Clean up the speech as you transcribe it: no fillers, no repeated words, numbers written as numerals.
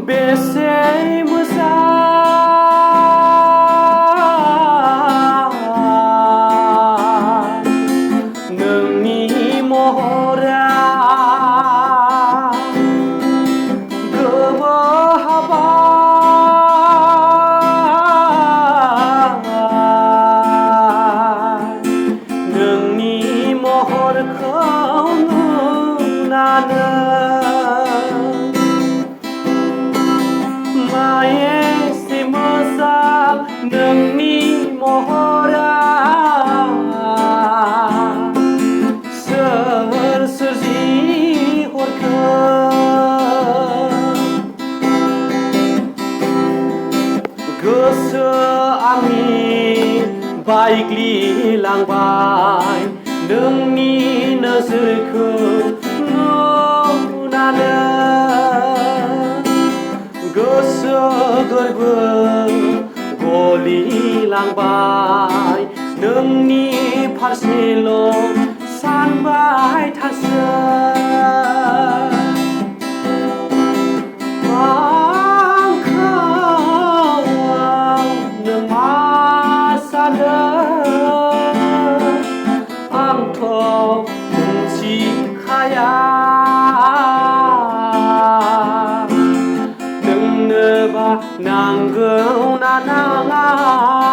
बेसे मोजां नोंनि महरा नोंनि महरखौ नुनानै एसे मोजां नोंनि महरा सोर सोरजिहरखो गोसो आंनि बायग्लिलांबाय नोंनि नोजोरखौ नुनानै गोसो गोरबो गलिलांबाय नोंनि फारसेल' सानबाय थासै आंखौ नों मा सानो आंथ' मिथिखाया नांगौ ना नाङा